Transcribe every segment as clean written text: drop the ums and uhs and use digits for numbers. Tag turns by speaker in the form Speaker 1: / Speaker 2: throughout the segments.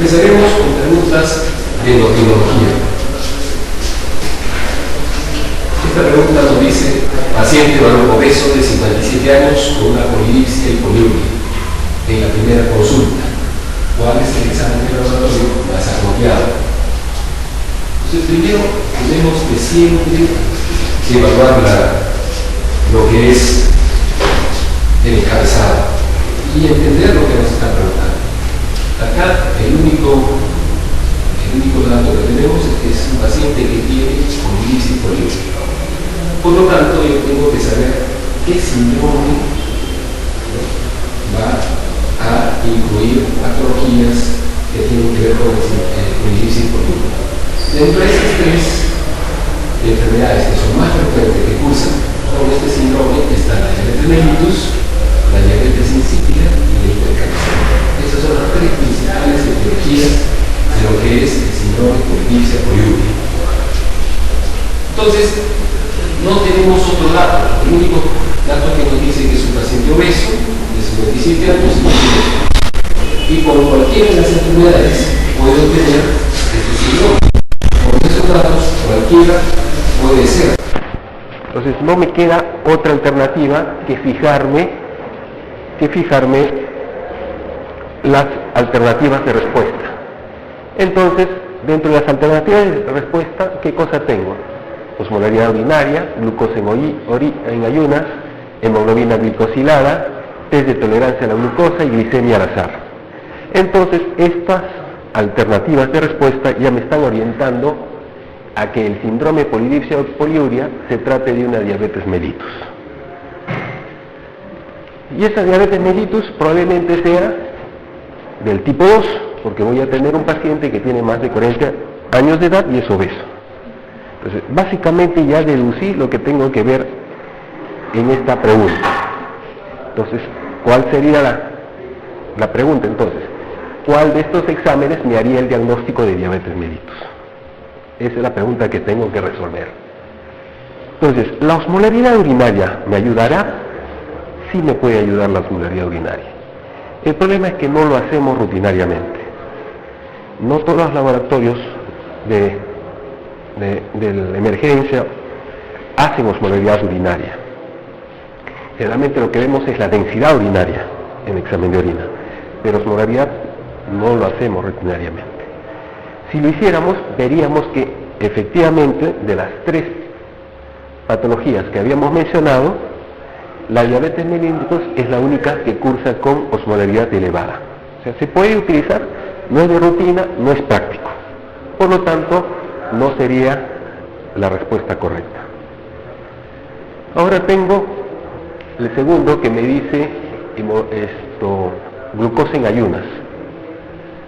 Speaker 1: Empezaremos con preguntas de endocrinología. Esta pregunta nos dice: paciente varón obeso de 57 años con una polidipsia y poliuria. En la primera consulta, ¿cuál es el examen de laboratorio más apropiado? Entonces, primero tenemos que siempre evaluar lo que es el encabezado y entender lo que nos está preguntando. Acá el único dato que tenemos es que es un paciente que tiene polidipsia y poliuria. Por lo tanto, yo tengo que saber qué síndrome va a incluir patologías que tienen que ver con polidipsia y poliuria. Dentro de estas tres enfermedades que son más frecuentes que cursan con este síndrome está la diabetes mellitus, la diabetes insípida y la hipercalemia. Estas son las tres principales etiologías de lo que es el síndrome de polidipsia poliuria. Entonces, no tenemos otro dato. El único dato que nos dice que es un paciente obeso de 57 años y con cualquiera de las enfermedades puede tener este síndrome. Con esos datos, cualquiera puede ser.
Speaker 2: Entonces, no me queda otra alternativa que fijarme las alternativas de respuesta. Entonces, dentro de las alternativas de respuesta, ¿qué cosa tengo? Osmolaridad urinaria, glucosa en ayunas, hemoglobina glicosilada, test de tolerancia a la glucosa y glicemia al azar. Entonces, estas alternativas de respuesta ya me están orientando a que el síndrome de polidipsia o poliuria se trate de una diabetes mellitus. Y esa diabetes mellitus probablemente sea del tipo 2, porque voy a tener un paciente que tiene más de 40 años de edad y es obeso. Entonces, básicamente ya deducí lo que tengo que ver en esta pregunta. Entonces, ¿cuál sería la pregunta entonces? ¿Cuál de estos exámenes me haría el diagnóstico de diabetes mellitus? Esa es la pregunta que tengo que resolver. Entonces, ¿la osmolaridad urinaria me ayudará? Sí me puede ayudar la osmolaridad urinaria. El problema es que no lo hacemos rutinariamente. No todos los laboratorios de la emergencia hacen osmolaridad urinaria. Generalmente lo que vemos es la densidad urinaria en el examen de orina, pero osmolaridad no lo hacemos rutinariamente. Si lo hiciéramos, veríamos que efectivamente de las tres patologías que habíamos mencionado, la diabetes mellitus es la única que cursa con osmolaridad elevada. O sea, se puede utilizar, no es de rutina, no es práctico. Por lo tanto, no sería la respuesta correcta. Ahora tengo el segundo que me dice glucosa en ayunas.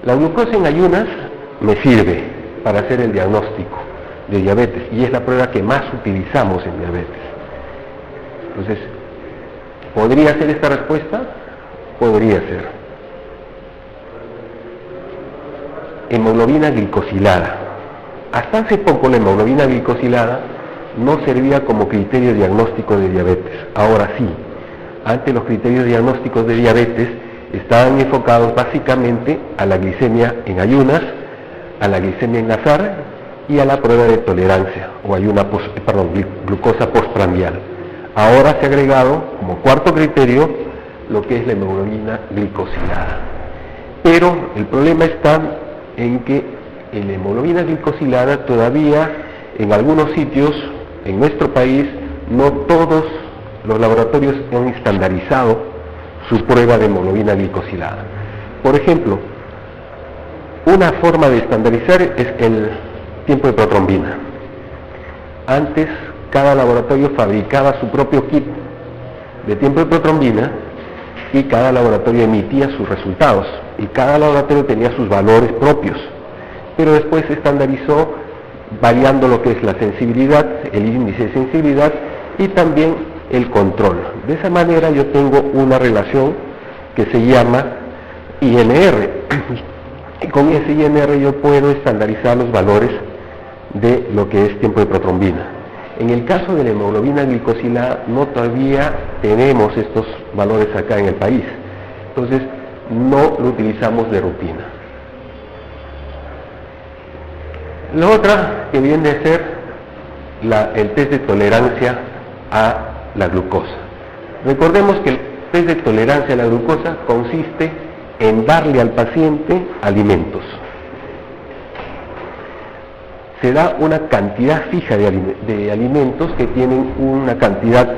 Speaker 2: La glucosa en ayunas me sirve para hacer el diagnóstico de diabetes y es la prueba que más utilizamos en diabetes. Entonces, ¿podría ser esta respuesta? Podría ser. Hemoglobina glicosilada. Hasta hace poco la hemoglobina glicosilada no servía como criterio diagnóstico de diabetes. Ahora sí. Antes los criterios diagnósticos de diabetes estaban enfocados básicamente a la glicemia en ayunas, a la glicemia en azar y a la prueba de tolerancia o glucosa postprandial. Ahora se ha agregado como cuarto criterio lo que es la hemoglobina glicosilada. Pero el problema está en que en la hemoglobina glicosilada todavía en algunos sitios en nuestro país no todos los laboratorios han estandarizado su prueba de hemoglobina glicosilada. Por ejemplo, una forma de estandarizar es el tiempo de protrombina. Antes cada laboratorio fabricaba su propio kit de tiempo de protrombina y cada laboratorio emitía sus resultados y cada laboratorio tenía sus valores propios, pero después se estandarizó variando lo que es la sensibilidad, el índice de sensibilidad y también el control. De esa manera yo tengo una relación que se llama INR y con ese INR yo puedo estandarizar los valores de lo que es tiempo de protrombina. En el caso de la hemoglobina glicosilada no todavía tenemos estos valores acá en el país, entonces no lo utilizamos de rutina. La otra que viene a ser el test de tolerancia a la glucosa. Recordemos que el test de tolerancia a la glucosa consiste en darle al paciente alimentos. Se da una cantidad fija de alimentos que tienen una cantidad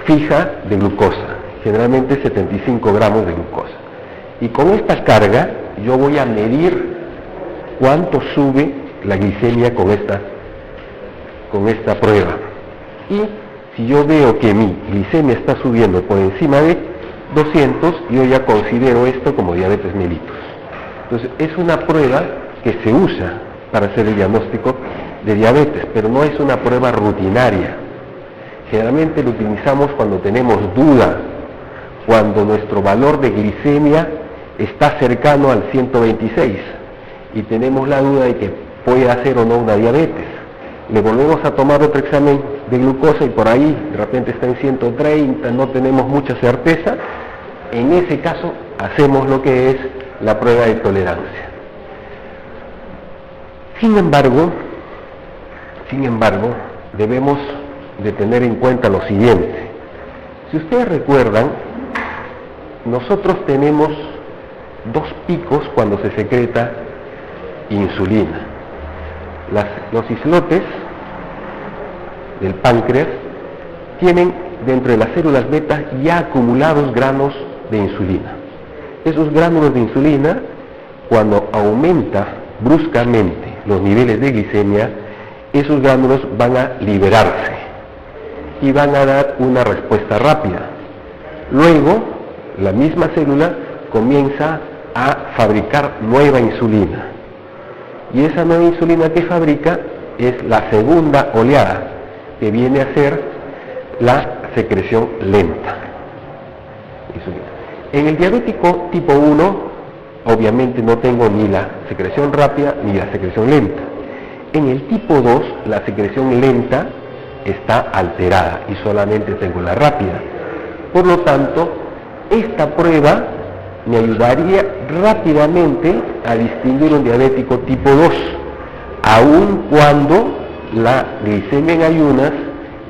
Speaker 2: fija de glucosa, generalmente 75 gramos de glucosa. Y con esta carga yo voy a medir cuánto sube la glicemia con esta prueba. Y si yo veo que mi glicemia está subiendo por encima de 200, yo ya considero esto como diabetes mellitus. Entonces es una prueba que se usa para hacer el diagnóstico de diabetes, pero no es una prueba rutinaria. Generalmente lo utilizamos cuando tenemos duda, cuando nuestro valor de glicemia está cercano al 126 y tenemos la duda de que puede hacer o no una diabetes. Le volvemos a tomar otro examen de glucosa y por ahí de repente está en 130, no tenemos mucha certeza. En ese caso hacemos lo que es la prueba de tolerancia. Sin embargo, debemos de tener en cuenta lo siguiente. Si ustedes recuerdan, nosotros tenemos dos picos cuando se secreta insulina. Los islotes del páncreas tienen dentro de las células beta ya acumulados granos de insulina. Esos gránulos de insulina, cuando aumenta bruscamente los niveles de glicemia, esos gránulos van a liberarse y van a dar una respuesta rápida. Luego, la misma célula comienza a fabricar nueva insulina. Y esa nueva insulina que fabrica es la segunda oleada, que viene a ser la secreción lenta. En el diabético tipo 1, obviamente no tengo ni la secreción rápida ni la secreción lenta. En el tipo 2, la secreción lenta está alterada y solamente tengo la rápida. Por lo tanto, esta prueba me ayudaría rápidamente a distinguir un diabético tipo 2, aun cuando la glicemia en ayunas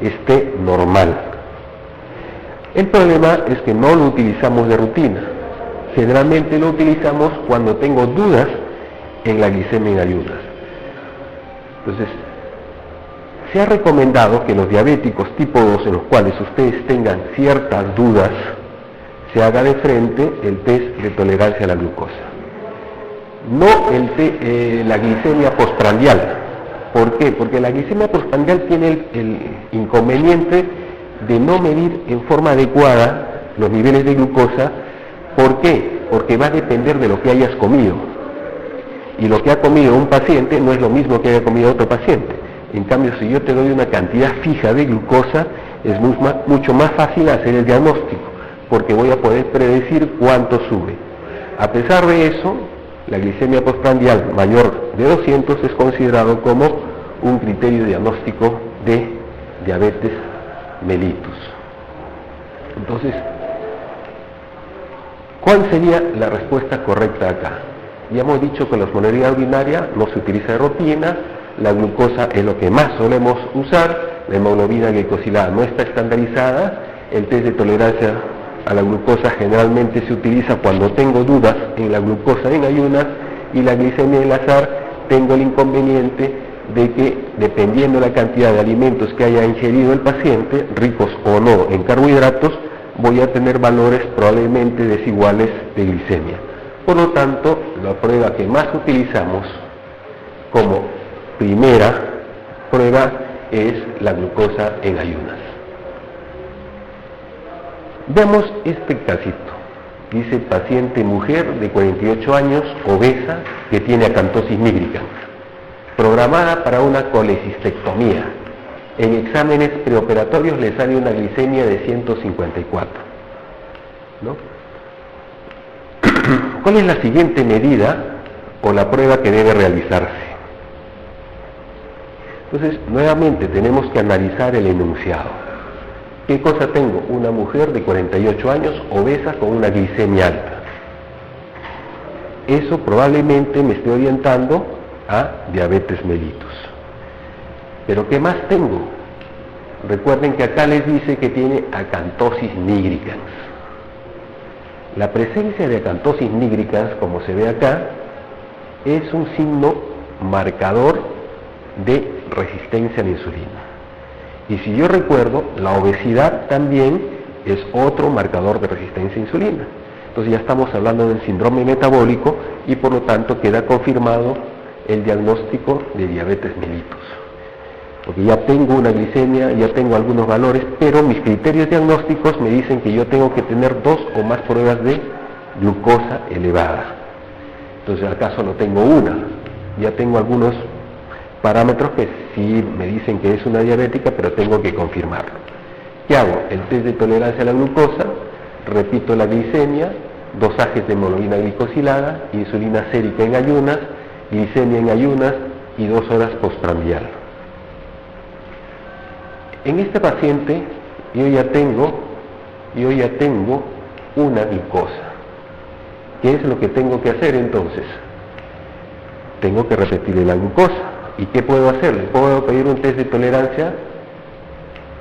Speaker 2: esté normal. El problema es que no lo utilizamos de rutina. Generalmente lo utilizamos cuando tengo dudas en la glicemia en ayunas. Entonces, se ha recomendado que los diabéticos tipo 2, en los cuales ustedes tengan ciertas dudas, se haga de frente el test de tolerancia a la glucosa. No la glicemia postprandial. ¿Por qué? Porque la glicemia postprandial tiene el inconveniente de no medir en forma adecuada los niveles de glucosa. ¿Por qué? Porque va a depender de lo que hayas comido. Y lo que ha comido un paciente no es lo mismo que haya comido otro paciente. En cambio, si yo te doy una cantidad fija de glucosa, es mucho más fácil hacer el diagnóstico, porque voy a poder predecir cuánto sube. A pesar de eso, la glicemia postprandial mayor de 200 es considerado como un criterio diagnóstico de diabetes mellitus. Entonces, ¿cuál sería la respuesta correcta acá? Ya hemos dicho que la osmolalidad urinaria no se utiliza de rutina, la glucosa es lo que más solemos usar, la hemoglobina glicosilada no está estandarizada, el test de tolerancia a la glucosa generalmente se utiliza cuando tengo dudas en la glucosa en ayunas, y la glicemia en azar tengo el inconveniente de que, dependiendo de la cantidad de alimentos que haya ingerido el paciente, ricos o no en carbohidratos, voy a tener valores probablemente desiguales de glicemia. Por lo tanto, la prueba que más utilizamos como primera prueba es la glucosa en ayunas. Veamos este casito. Dice: paciente mujer de 48 años, obesa, que tiene acantosis nígrica, programada para una colecistectomía. En exámenes preoperatorios le sale una glicemia de 154. ¿No? ¿Cuál es la siguiente medida o la prueba que debe realizarse? Entonces, nuevamente tenemos que analizar el enunciado. ¿Qué cosa tengo? Una mujer de 48 años, obesa, con una glicemia alta. Eso probablemente me esté orientando a diabetes mellitus. Pero ¿qué más tengo? Recuerden que acá les dice que tiene acantosis nigricans. La presencia de acantosis nigricans, como se ve acá, es un signo marcador de resistencia a la insulina. Y si yo recuerdo, la obesidad también es otro marcador de resistencia a insulina. Entonces ya estamos hablando del síndrome metabólico y por lo tanto queda confirmado el diagnóstico de diabetes mellitus. Porque ya tengo una glicemia, ya tengo algunos valores, pero mis criterios diagnósticos me dicen que yo tengo que tener 2 o más pruebas de glucosa elevada. Entonces acá solo tengo una, ya tengo algunos parámetros que sí me dicen que es una diabética, pero tengo que confirmarlo. ¿Qué hago? El test de tolerancia a la glucosa, repito la glicemia, dosajes de hemoglobina glicosilada, insulina sérica en ayunas, glicemia en ayunas y 2 horas postprandial. En este paciente yo ya tengo una glucosa. ¿Qué es lo que tengo que hacer entonces? Tengo que repetirle la glucosa. ¿Y qué puedo hacer? ¿Le puedo pedir un test de tolerancia?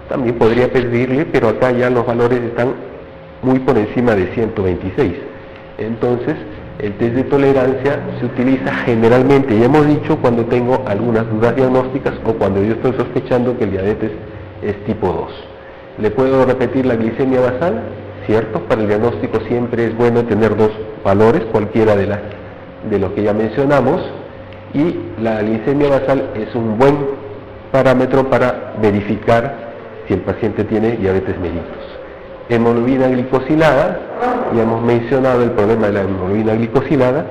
Speaker 2: También podría pedirle, pero acá ya los valores están muy por encima de 126. Entonces, el test de tolerancia se utiliza generalmente, ya hemos dicho, cuando tengo algunas dudas diagnósticas o cuando yo estoy sospechando que el diabetes es tipo 2. ¿Le puedo repetir la glicemia basal? ¿Cierto? Para el diagnóstico siempre es bueno tener 2 valores, cualquiera de los que ya mencionamos, y la glicemia basal es un buen parámetro para verificar si el paciente tiene diabetes mellitus. Hemoglobina glicosilada, ya hemos mencionado el problema de la hemoglobina glicosilada,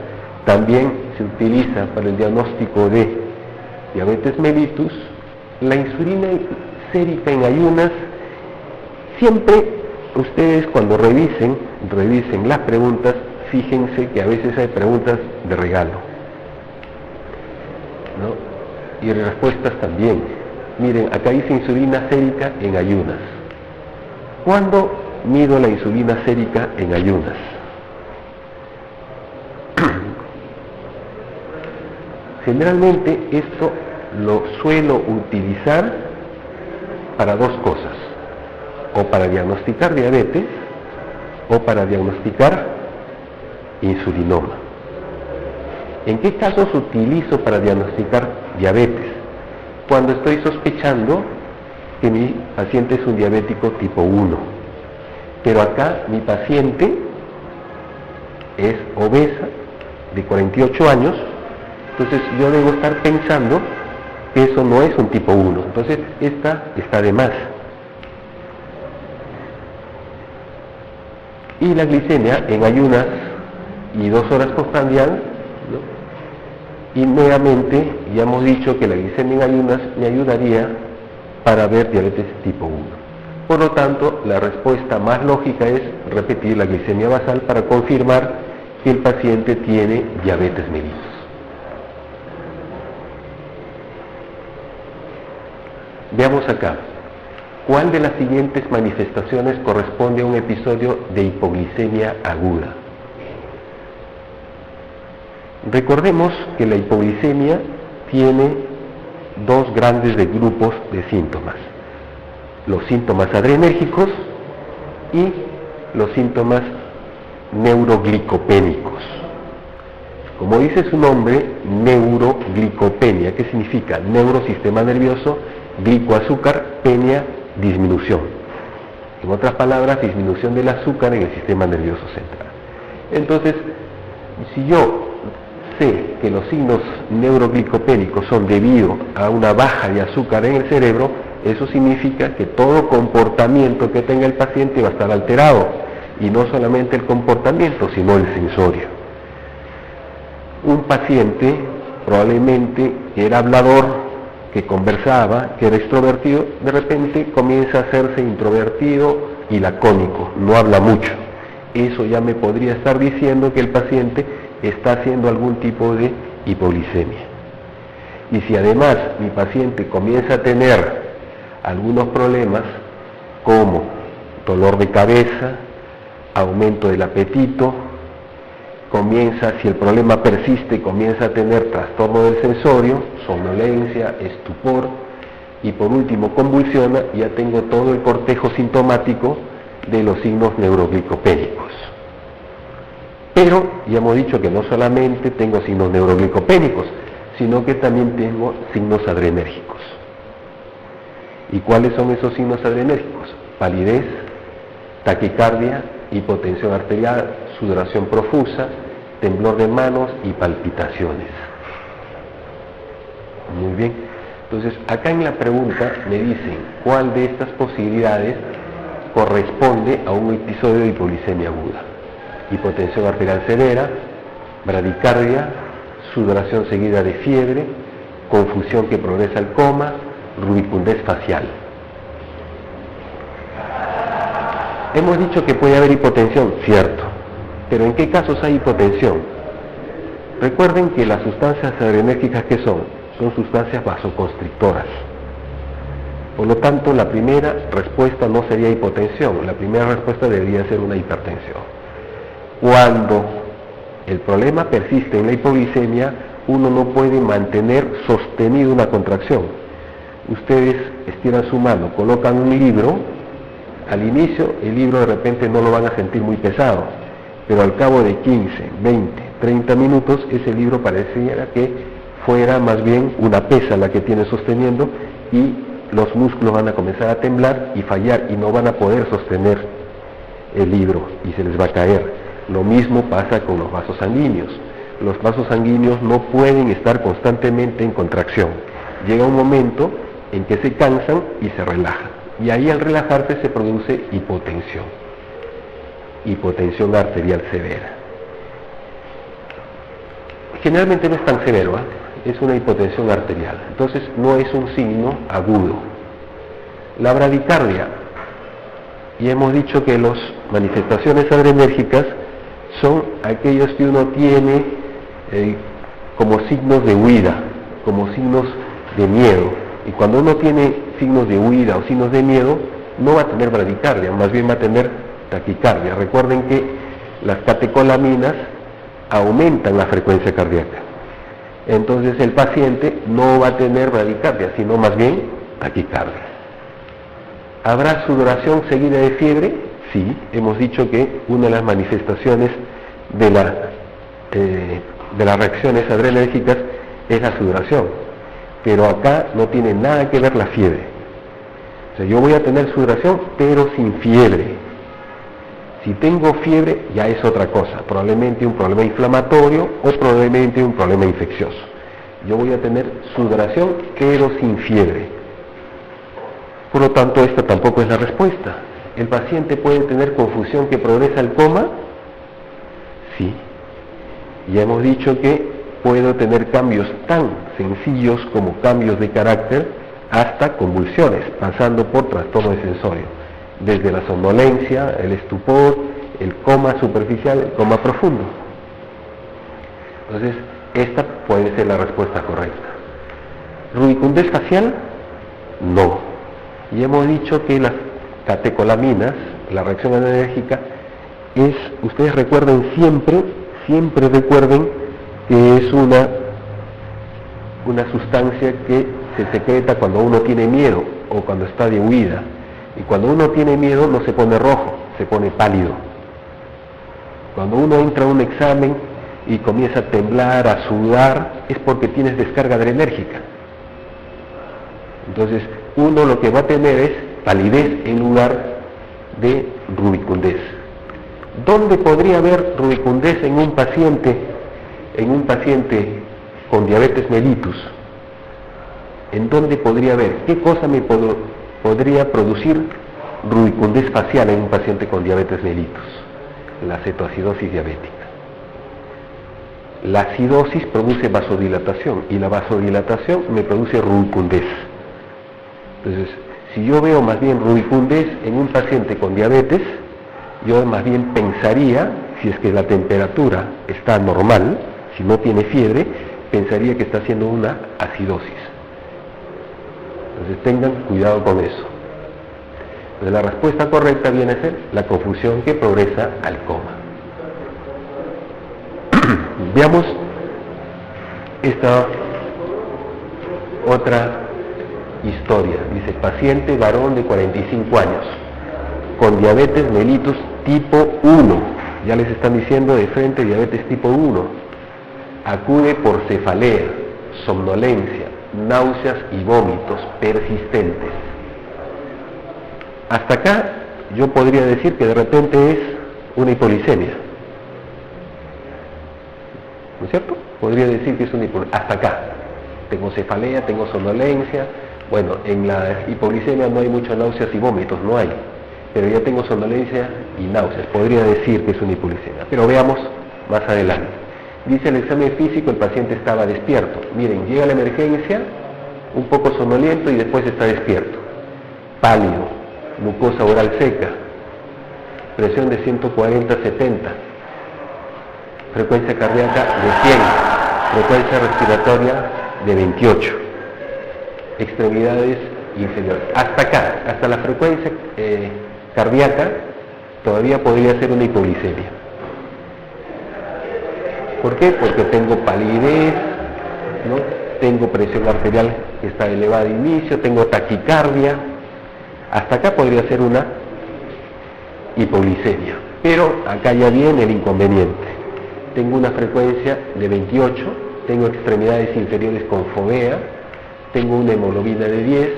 Speaker 2: también se utiliza para el diagnóstico de diabetes mellitus. La insulina sérica en ayunas, siempre ustedes cuando revisen las preguntas, fíjense que a veces hay preguntas de regalo, ¿no? Y respuestas también. Miren, acá dice insulina sérica en ayunas. ¿Cuándo mido la insulina sérica en ayunas? Generalmente esto lo suelo utilizar para 2 cosas, o para diagnosticar diabetes o para diagnosticar insulinoma. ¿En qué casos utilizo para diagnosticar diabetes? Cuando estoy sospechando que mi paciente es un diabético tipo 1, pero acá mi paciente es obesa, de 48 años, entonces yo debo estar pensando que eso no es un tipo 1, entonces esta está de más. Y la glicemia en ayunas y 2 horas postprandial, ¿no? Y nuevamente ya hemos dicho que la glicemia en ayunas me ayudaría para ver diabetes tipo 1. Por lo tanto, la respuesta más lógica es repetir la glicemia basal para confirmar que el paciente tiene diabetes mellitus. Veamos acá. ¿Cuál de las siguientes manifestaciones corresponde a un episodio de hipoglicemia aguda? Recordemos que la hipoglicemia tiene 2 grandes grupos de síntomas: los síntomas adrenérgicos y los síntomas neuroglicopénicos. Como dice su nombre, neuroglicopenia, ¿qué significa? Neuro, sistema nervioso, glico, azúcar, penia, disminución. En otras palabras, disminución del azúcar en el sistema nervioso central. Entonces, si yo sé que los signos neuroglicopénicos son debido a una baja de azúcar en el cerebro, eso significa que todo comportamiento que tenga el paciente va a estar alterado, y no solamente el comportamiento, sino el sensorio. Un paciente probablemente que era hablador, que conversaba, que era extrovertido, de repente comienza a hacerse introvertido y lacónico, no habla mucho. Eso ya me podría estar diciendo que el paciente está haciendo algún tipo de hipoglicemia. Y si además mi paciente comienza a tener algunos problemas como dolor de cabeza, aumento del apetito, si el problema persiste, comienza a tener trastorno del sensorio, somnolencia, estupor, y por último convulsiona, ya tengo todo el cortejo sintomático de los signos neuroglicopénicos. Pero ya hemos dicho que no solamente tengo signos neuroglicopénicos, sino que también tengo signos adrenérgicos. ¿Y cuáles son esos signos adrenérgicos? Palidez, taquicardia, hipotensión arterial, sudoración profusa, temblor de manos y palpitaciones. Muy bien. Entonces, acá en la pregunta me dicen cuál de estas posibilidades corresponde a un episodio de hipoglicemia aguda. Hipotensión arterial severa, bradicardia, sudoración seguida de fiebre, confusión que progresa al coma, rubicundez facial. Hemos dicho que puede haber hipotensión, cierto, pero ¿en qué casos hay hipotensión? Recuerden que las sustancias adrenérgicas, ¿qué son? Son sustancias vasoconstrictoras. Por lo tanto, la primera respuesta no sería hipotensión, la primera respuesta debería ser una hipertensión. Cuando el problema persiste en la hipoglicemia, uno no puede mantener sostenida una contracción. Ustedes estiran su mano, colocan un libro, al inicio el libro de repente no lo van a sentir muy pesado, pero al cabo de 15, 20, 30 minutos ese libro pareciera que fuera más bien una pesa la que tiene sosteniendo, y los músculos van a comenzar a temblar y fallar y no van a poder sostener el libro y se les va a caer. Lo mismo pasa con los vasos sanguíneos. Los vasos sanguíneos no pueden estar constantemente en contracción. Llega un momento en que se cansan y se relajan. Y ahí al relajarse se produce hipotensión. Hipotensión arterial severa. Generalmente no es tan severo, es una hipotensión arterial. Entonces no es un signo agudo. La bradicardia. Y hemos dicho que las manifestaciones adrenérgicas son aquellos que uno tiene como signos de huida, como signos de miedo. Y cuando uno tiene signos de huida o signos de miedo, no va a tener bradicardia, más bien va a tener taquicardia. Recuerden que las catecolaminas aumentan la frecuencia cardíaca. Entonces el paciente no va a tener bradicardia, sino más bien taquicardia. ¿Habrá sudoración seguida de fiebre? Sí, hemos dicho que una de las manifestaciones de las reacciones adrenérgicas es la sudoración, pero acá no tiene nada que ver la fiebre. O sea, yo voy a tener sudoración, pero sin fiebre. Si tengo fiebre, ya es otra cosa, probablemente un problema inflamatorio o probablemente un problema infeccioso. Yo voy a tener sudoración, pero sin fiebre. Por lo tanto, esta tampoco es la respuesta. ¿El paciente puede tener confusión que progresa al coma? Sí. Ya hemos dicho que puedo tener cambios tan sencillos como cambios de carácter hasta convulsiones, pasando por trastorno de sensorio, desde la somnolencia, el estupor, el coma superficial, el coma profundo. Entonces, esta puede ser la respuesta correcta. ¿Rubicundez facial? No. Y hemos dicho que las catecolaminas, la reacción adrenérgica, ustedes recuerden siempre recuerden que es una sustancia que se secreta cuando uno tiene miedo o cuando está de huida. Y cuando uno tiene miedo no se pone rojo, se pone pálido. Cuando uno entra a un examen y comienza a temblar, a sudar, es porque tienes descarga adrenérgica. Entonces, uno lo que va a tener es palidez en lugar de rubicundez. ¿Dónde podría haber rubicundez en un paciente con diabetes mellitus? ¿En dónde podría haber? ¿Qué cosa me podría producir rubicundez facial en un paciente con diabetes mellitus? La cetoacidosis diabética. La acidosis produce vasodilatación y la vasodilatación me produce rubicundez. Entonces, si yo veo más bien rubicundez en un paciente con diabetes, yo más bien pensaría, si es que la temperatura está normal, si no tiene fiebre, pensaría que está haciendo una acidosis. Entonces tengan cuidado con eso. Entonces, la respuesta correcta viene a ser la confusión que progresa al coma. Veamos esta otra historia. Dice, paciente varón de 45 años, con diabetes mellitus tipo 1. Ya les están diciendo de frente diabetes tipo 1. Acude por cefalea, somnolencia, náuseas y vómitos persistentes. Hasta acá yo podría decir que de repente es una hipoglicemia. ¿No es cierto? Podría decir que es una hipoglicemia. Hasta acá. Tengo cefalea, tengo somnolencia. Bueno, en la hipoglicemia no hay muchas náuseas y vómitos, no hay. Pero ya tengo somnolencia y náuseas. Podría decir que es una hipoglicemia. Pero veamos más adelante. Dice el examen físico, el paciente estaba despierto. Miren, llega a la emergencia, un poco somnoliento y después está despierto. Pálido, mucosa oral seca, presión de 140/70, frecuencia cardíaca de 100, frecuencia respiratoria de 28, extremidades inferiores. Hasta acá, hasta la frecuencia cardíaca, todavía podría ser una hipoglicemia. ¿Por qué? Porque tengo palidez, ¿no? Tengo presión arterial que está elevada de inicio, tengo taquicardia. Hasta acá podría ser una hipoglicemia. Pero acá ya viene el inconveniente. Tengo una frecuencia de 28, tengo extremidades inferiores con fovea, tengo una hemoglobina de 10,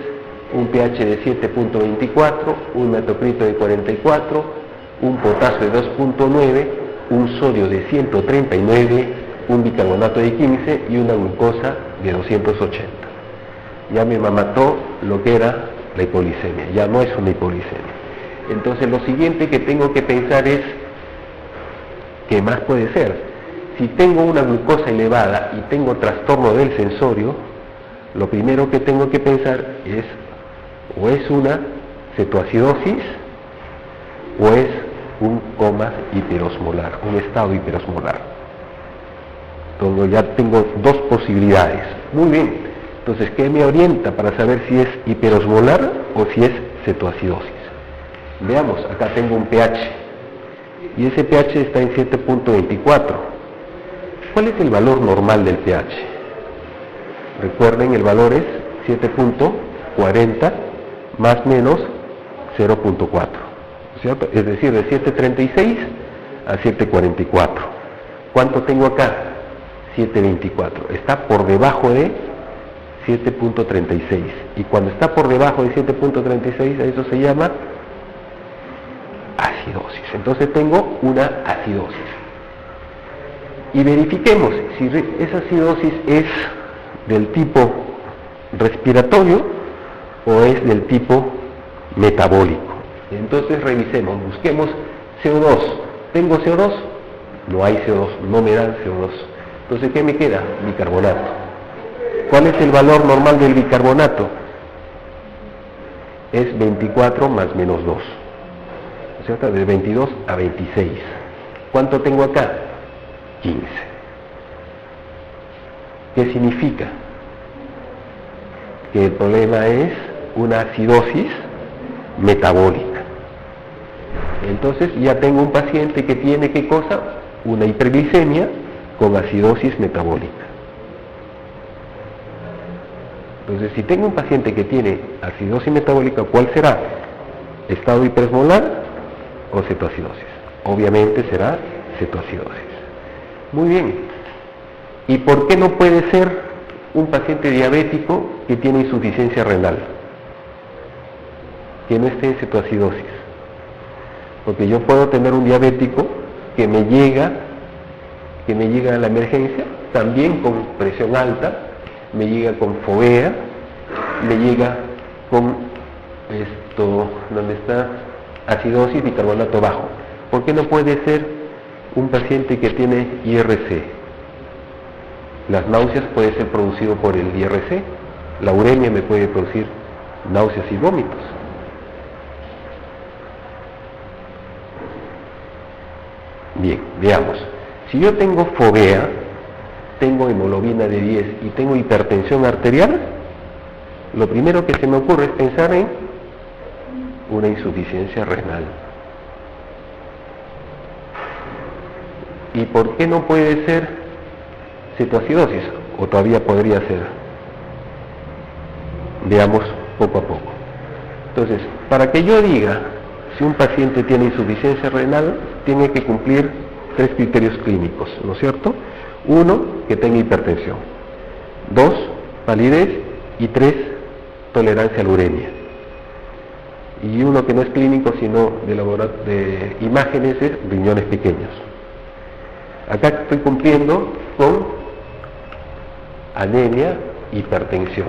Speaker 2: un pH de 7.24, un hematocrito de 44, un potasio de 2.9, un sodio de 139, un bicarbonato de 15 y una glucosa de 280. Ya me mató lo que era la hipoglicemia, ya no es una hipoglicemia. Entonces lo siguiente que tengo que pensar es, ¿qué más puede ser? Si tengo una glucosa elevada y tengo trastorno del sensorio, lo primero que tengo que pensar es, o es una cetoacidosis, o es un coma hiperosmolar, un estado hiperosmolar. Entonces ya tengo dos posibilidades. Muy bien, entonces ¿qué me orienta para saber si es hiperosmolar o si es cetoacidosis? Veamos, acá tengo un pH, y ese pH está en 7.24. ¿Cuál es el valor normal del pH? Recuerden, el valor es 7.40 más menos 0.4. ¿Cierto? Es decir, de 7.36 a 7.44. ¿Cuánto tengo acá? 7.24. Está por debajo de 7.36. Y cuando está por debajo de 7.36, a eso se llama acidosis. Entonces tengo una acidosis. Y verifiquemos si esa acidosis es del tipo respiratorio o es del tipo metabólico. Entonces revisemos, busquemos CO2. ¿Tengo CO2? No hay CO2, no me dan CO2. Entonces, ¿qué me queda? Bicarbonato. ¿Cuál es el valor normal del bicarbonato? Es 24 más menos 2. ¿Cierto? De 22 a 26. ¿Cuánto tengo acá? 15. ¿Qué significa? Que el problema es una acidosis metabólica. Entonces ya tengo un paciente que tiene, ¿qué cosa? Una hiperglicemia con acidosis metabólica. Entonces, si tengo un paciente que tiene acidosis metabólica, ¿cuál será? ¿Estado hiperosmolar o cetoacidosis? Obviamente será cetoacidosis. Muy bien. ¿Y por qué no puede ser un paciente diabético que tiene insuficiencia renal, que no esté en cetoacidosis? Porque yo puedo tener un diabético que me llega a la emergencia, también con presión alta, me llega con fovea, me llega con donde está acidosis, bicarbonato bajo. ¿Por qué no puede ser un paciente que tiene IRC? Las náuseas pueden ser producidas por el IRC, la uremia me puede producir náuseas y vómitos. Bien, veamos. Si yo tengo fovea, tengo hemoglobina de 10 y tengo hipertensión arterial, lo primero que se me ocurre es pensar en una insuficiencia renal. ¿Y por qué no puede ser cetoacidosis, o todavía podría ser. Veamos poco a poco. Entonces, para que yo diga si un paciente tiene insuficiencia renal, tiene que cumplir 3 criterios clínicos, ¿no es cierto? 1, que tenga hipertensión. 2, palidez. Y 3, tolerancia a la uremia. Y uno que no es clínico, sino de imágenes, es riñones pequeños. Acá estoy cumpliendo con anemia, hipertensión.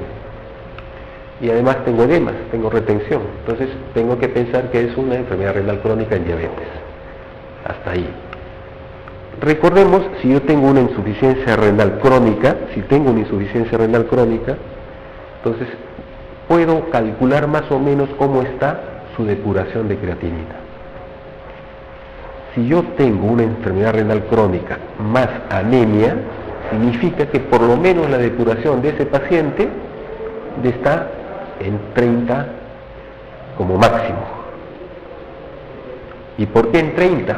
Speaker 2: Y además tengo edemas, tengo retención. Entonces tengo que pensar que es una enfermedad renal crónica en diabetes. Hasta ahí. Recordemos, si yo tengo una insuficiencia renal crónica, entonces puedo calcular más o menos cómo está su depuración de creatinina. Si yo tengo una enfermedad renal crónica más anemia, significa que por lo menos la depuración de ese paciente está en 30 como máximo. ¿Y por qué en 30?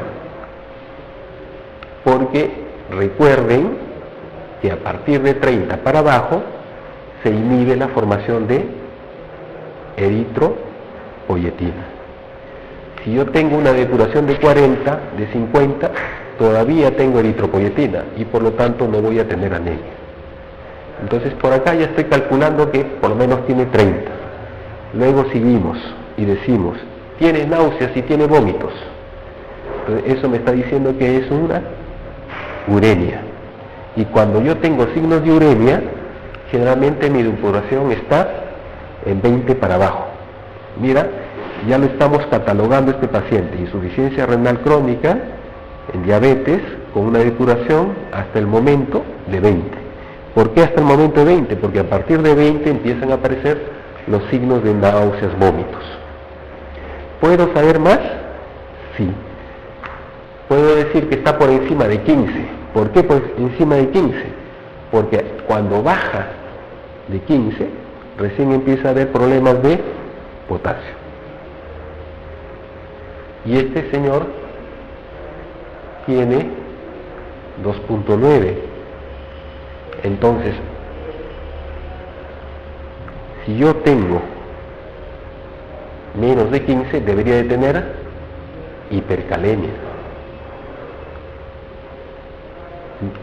Speaker 2: Porque recuerden que a partir de 30 para abajo se inhibe la formación de eritropoyetina. Si yo tengo una depuración de 40, de 50, todavía tengo eritropoyetina y por lo tanto no voy a tener anemia. Entonces por acá ya estoy calculando que por lo menos tiene 30. Luego seguimos y decimos, tiene náuseas y tiene vómitos. Entonces eso me está diciendo que es una uremia. Y cuando yo tengo signos de uremia, generalmente mi depuración está en 20 para abajo. Mira, ya lo estamos catalogando este paciente, insuficiencia renal crónica, en diabetes, con una depuración hasta el momento de 20. ¿Por qué hasta el momento de 20? Porque a partir de 20 empiezan a aparecer los signos de náuseas, vómitos. ¿Puedo saber más? Sí. Puedo decir que está por encima de 15. ¿Por qué por encima de 15? Porque cuando baja de 15, recién empieza a haber problemas de potasio. Y este señor tiene 2.9. Entonces, si yo tengo menos de 15, debería de tener hipercalemia.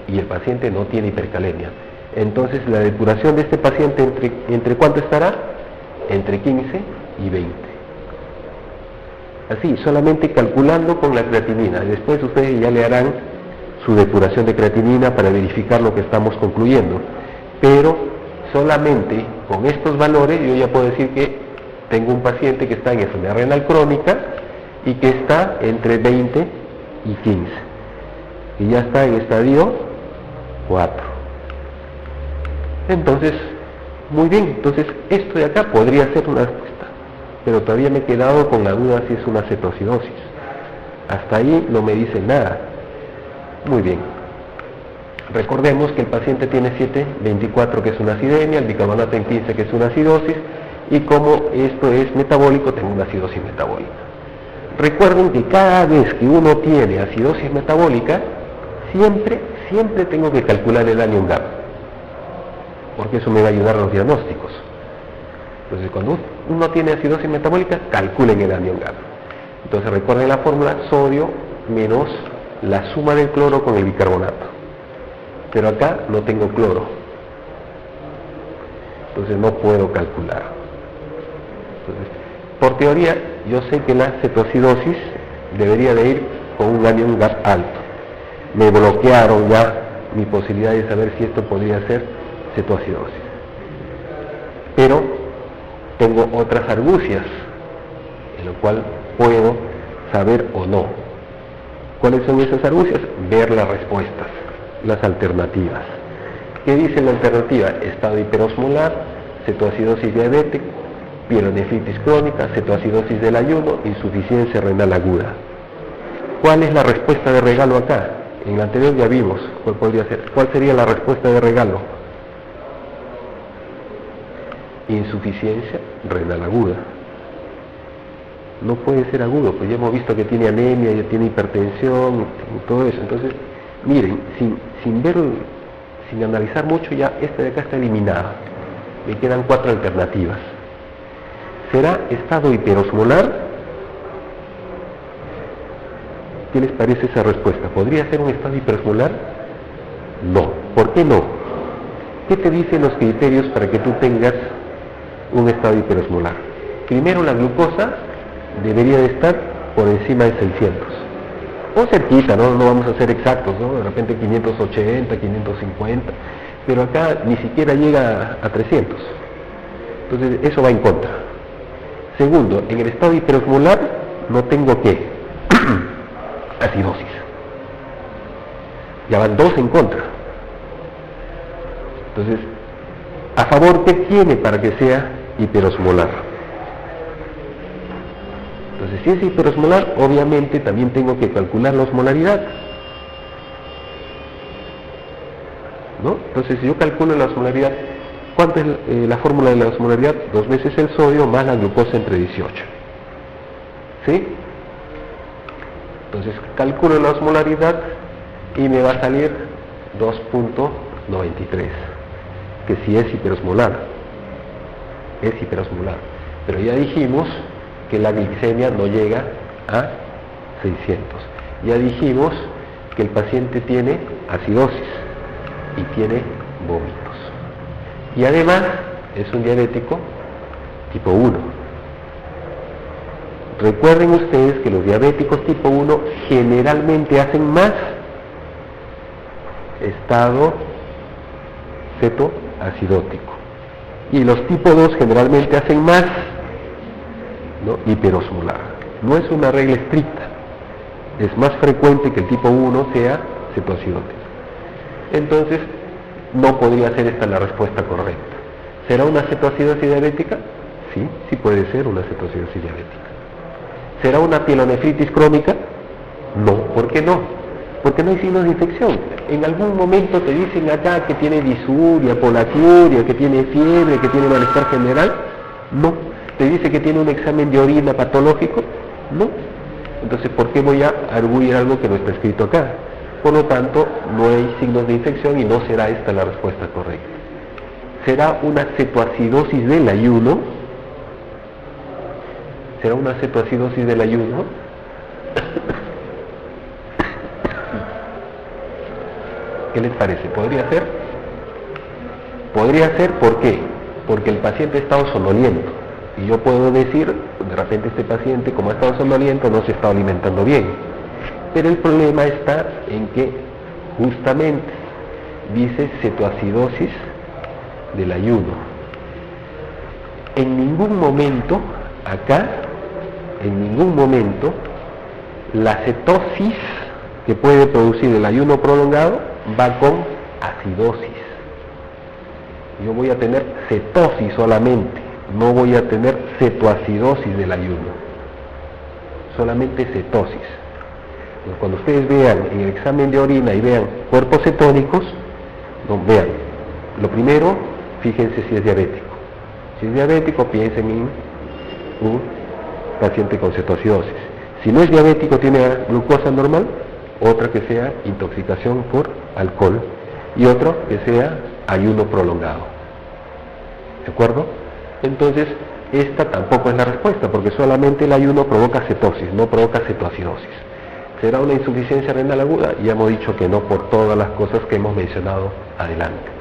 Speaker 2: Y el paciente no tiene hipercalemia. Entonces la depuración de este paciente entre ¿cuánto estará? Entre 15 y 20. Así, solamente calculando con la creatinina. Después ustedes ya le harán su depuración de creatinina para verificar lo que estamos concluyendo. Pero solamente con estos valores yo ya puedo decir que tengo un paciente que está en enfermedad renal crónica y que está entre 20 y 15. Y ya está en estadio 4. Entonces, muy bien, entonces esto de acá podría ser una respuesta, pero todavía me he quedado con la duda si es una cetoacidosis. Hasta ahí no me dice nada. Muy bien. Recordemos que el paciente tiene 7,24 que es una acidemia, el bicarbonato en 15 que es una acidosis, y como esto es metabólico, tengo una acidosis metabólica. Recuerden que cada vez que uno tiene acidosis metabólica, siempre tengo que calcular el anion gap, porque eso me va a ayudar a los diagnósticos. Entonces, cuando uno tiene acidosis metabólica, calculen el anion gap. Entonces, recuerden la fórmula: sodio menos la suma del cloro con el bicarbonato. Pero acá no tengo cloro, entonces no puedo calcular. Entonces, por teoría, yo sé que la cetoacidosis debería de ir con un anion gap alto. Me bloquearon ya mi posibilidad de saber si esto podría ser cetoacidosis. Pero tengo otras argucias, en lo cual puedo saber o no. ¿Cuáles son esas argucias? Ver las respuestas, las alternativas. ¿Qué dice la alternativa? Estado hiperosmolar, cetoacidosis diabética, pielonefritis crónica, cetoacidosis del ayuno, insuficiencia renal aguda. ¿Cuál es la respuesta de regalo acá? En la anterior ya vimos cuál podría ser. ¿Cuál sería la respuesta de regalo? Insuficiencia renal aguda. No puede ser agudo, pues ya hemos visto que tiene anemia, ya tiene hipertensión y todo eso. Entonces, miren, sin sin analizar mucho, ya esta de acá está eliminada. Me quedan 4 alternativas. ¿Será estado hiperosmolar? ¿Qué les parece esa respuesta? ¿Podría ser un estado hiperosmolar? No. ¿Por qué no? ¿Qué te dicen los criterios para que tú tengas un estado hiperosmolar? Primero, la glucosa debería de estar por encima de 600. O cerquita, ¿no? No vamos a ser exactos, ¿no? De repente 580, 550, pero acá ni siquiera llega a 300. Entonces, eso va en contra. Segundo, en el estado hiperosmolar no tengo ¿qué? Acidosis. Ya van 2 en contra. Entonces, ¿a favor qué tiene para que sea hiperosmolar? Entonces, si es hiperosmolar, obviamente también tengo que calcular la osmolaridad, ¿no? Entonces, si yo calculo la osmolaridad, ¿cuánto es la fórmula de la osmolaridad? 2 veces el sodio más la glucosa entre 18. ¿Sí? Entonces, calculo la osmolaridad y me va a salir 2.93, que sí es hiperosmolar. Es hiperosmolar. Pero ya dijimos que la glicemia no llega a 600. Ya dijimos que el paciente tiene acidosis y tiene vómitos. Y además es un diabético tipo 1. Recuerden ustedes que los diabéticos tipo 1 generalmente hacen más estado cetoacidótico. Y los tipo 2 generalmente hacen más, ¿no? Hiperosmolar. No es una regla estricta. Es más frecuente que el tipo 1 sea cetoacidótico. Entonces, no podría ser esta la respuesta correcta. ¿Será una cetoacidosis diabética? Sí, sí puede ser una cetoacidosis diabética. ¿Será una pielonefritis crónica? No. ¿Por qué no? Porque no hay signos de infección. En algún momento te dicen acá que tiene disuria, polatiuria, que tiene fiebre, que tiene malestar general. No. ¿Te dice que tiene un examen de orina patológico? No. Entonces, ¿por qué voy a arguir algo que no está escrito acá? Por lo tanto, no hay signos de infección y no será esta la respuesta correcta. ¿Será una cetoacidosis del ayuno? ¿Será una cetoacidosis del ayuno? ¿Qué les parece? ¿Podría ser? Podría ser, ¿por qué? Porque el paciente ha estado somnoliento. Y yo puedo decir, de repente este paciente, como ha estado somnoliento, no se está alimentando bien. Pero el problema está en que justamente dice cetoacidosis del ayuno. En ningún momento, acá, en ningún momento, la cetosis que puede producir el ayuno prolongado va con acidosis. Yo voy a tener cetosis solamente, no voy a tener cetoacidosis del ayuno, solamente cetosis. Entonces, cuando ustedes vean en el examen de orina y vean cuerpos cetónicos, no, vean, lo primero, fíjense si es diabético. Si es diabético, piensen en un paciente con cetoacidosis. Si no es diabético, tiene glucosa normal, otra que sea intoxicación por alcohol y otro que sea ayuno prolongado. ¿De acuerdo? Entonces, esta tampoco es la respuesta, porque solamente el ayuno provoca cetosis, no provoca cetoacidosis. ¿Será una insuficiencia renal aguda? Ya hemos dicho que no, por todas las cosas que hemos mencionado adelante.